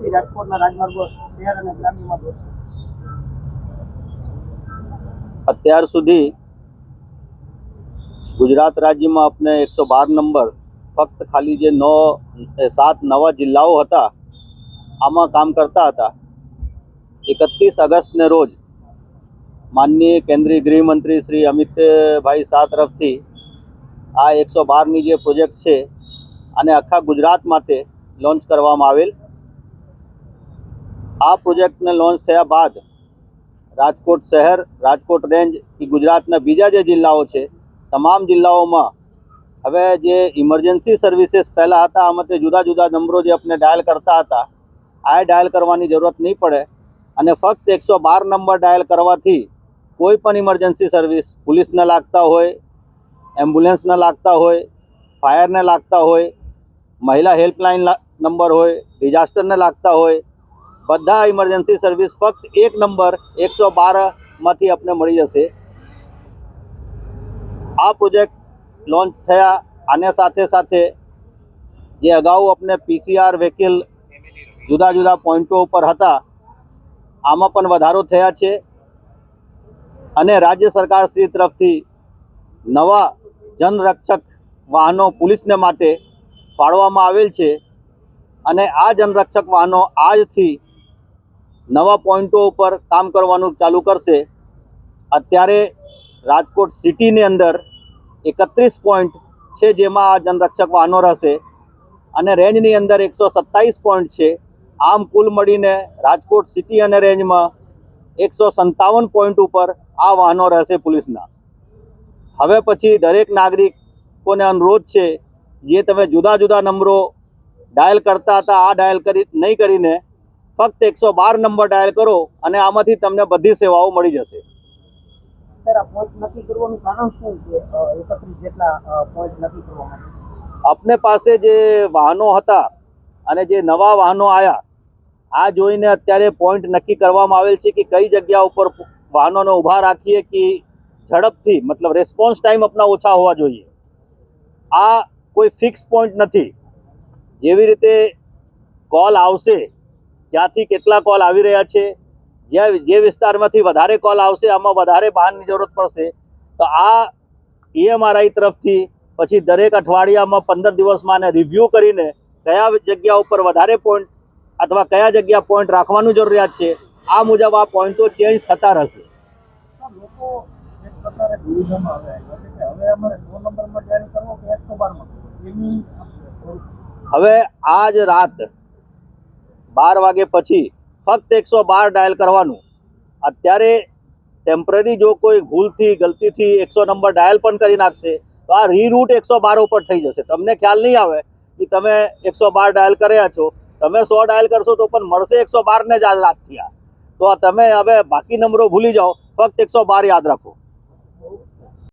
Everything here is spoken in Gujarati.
વર્ષથી રાજકોટના રાજમાર્ગો શહેર અને ગ્રામ્યમાં દોડશે? અત્યાર સુધી ગુજરાત રાજ્યમાં આપણે 112 નંબર ફક્ત ખાલી જે 7 નવા જિલ્લાઓ હતા આમાં કામ કરતા હતા. 31 ઓગસ્ટને રોજ માનનીય કેન્દ્રીય ગૃહમંત્રી શ્રી અમિતભાઈ શાહ તરફથી આ 112ની જે પ્રોજેક્ટ છે અને આખા ગુજરાત માટે લોન્ચ કરવામાં આવેલ. આ પ્રોજેક્ટને લોન્ચ થયા બાદ રાજકોટ શહેર, રાજકોટ રેન્જ કે ગુજરાતના બીજા જે જિલ્લાઓ છે તમામ જિલ્લાઓમાં હવે જે ઇમરજન્સી સર્વિસીસ પહેલાં હતા આમાંથી જુદા જુદા નંબરો જે આપણે ડાયલ કરતા હતા આ ડાયલ કરવાની જરૂરત નહીં પડે અને ફક્ત 112 નંબર ડાયલ કરવાથી કોઈ પણ ઇમરજન્સી સર્વિસ, પોલીસને લાગતા હોય, એમ્બ્યુલન્સને લાગતા હોય, ફાયરને લાગતા હોય, મહિલા હેલ્પલાઇન નંબર હોય, ડિઝાસ્ટરને લાગતા હોય, બધા ઇમરજન્સી સર્વિસ ફક્ત એક નંબર 112માંથી આપણે મળી જશે. આ પ્રોજેક્ટ લોન્ચ થયા આને સાથે સાથે જે અગાઉ આપણે PCR વ્હીકલ જુદા જુદા પોઈન્ટો ઉપર હતા આમાં પણ વધારો થયા છે અને રાજ્ય સરકાર શ્રી તરફથી નવા જનરક્ષક વાહનો પોલીસને માટે ફાળવવામાં આવેલ છે અને આ જનરક્ષક વાહનો આજથી નવા પોઈન્ટો ઉપર કામ કરવાનું ચાલુ કરશે. અત્યારે રાજકોટ સિટીની અંદર 31 પોઈન્ટ છે જેમાં આ જનરક્ષક વાહનો રહેશે અને રેન્જની અંદર 127 પોઈન્ટ છે. આમ કુલ મળીને રાજકોટ સિટી અને રેન્જમાં 157 પોઈન્ટ ઉપર આ વાહનો રહેશે પોલીસના. હવે પછી દરેક નાગરિકોને અનુરોધ છે જે તમે જુદા જુદા નંબરો ડાયલ કરતા હતા આ ડાયલ નહીં કરીને ફક્ત 112 નંબર ડાયલ કરો અને આમાંથી તમને બધી સેવાઓ મળી જશે. સર, આ પોઈન્ટ નક્કી કરવાનું કારણ શું છે? 31 જેટલા પોઈન્ટ નક્કી કરવા માટે આપને પાસે જે વાહનો હતા અને જે નવા વાહનો આવ્યા આ જોઈને અત્યારે પોઈન્ટ નક્કી કરવામાં આવેલ છે કે કઈ જગ્યા ઉપર વાહનોને ઊભા રાખીએ કે ઝડપથી મતલબ રેસ્પોન્સ ટાઈમ આપણા ઓછા હોવા જોઈએ. આ કોઈ ફિક્સ પોઈન્ટ નથી. જેવી રીતે કોલ આવશે ક્યાંથી કેટલા કોલ આવી રહ્યા છે, જે વિસ્તારમાંથી વધારે કોલ આવશે આમાં વધારે વાહનની જરૂરત પડશે તો આ EMRI તરફથી પછી દરેક અઠવાડિયામાં 15 દિવસમાં આને રિવ્યૂ કરીને કયા જગ્યા ઉપર વધારે પોઈન્ટ અથવા કયા જગ્યા પોઈન્ટ રાખવાનું જરૂરિયાત છે આ મુજબ આ પોઈન્ટો ચેન્જ થતા રહેશે. લોકો એક પ્રકારે દુવિધામાં આવે છે કે હવે અમારે 100 નંબરમાં ડાયલ કરવો કે 112માં? હવે આજ રાત 12 વાગે પછી ફક્ત 112 ડાયલ કરવાનું. અત્યારે ટેમ્પરરી જો કોઈ ભૂલથી ગલતીથી 100 નંબર ડાયલ પણ કરી નાખશે તો આ રીરૂટ 112 ઉપર થઈ જશે. તમને ખ્યાલ નહીં આવે કે તમે 112 ડાયલ કર્યા છો, તમે 100 ડાયલ કરશો તો પણ મળશે 112 ને જ આજ રાત થયા. તો તમે હવે બાકી નંબરો ભૂલી જાઓ, ફક્ત 112 યાદ રાખો.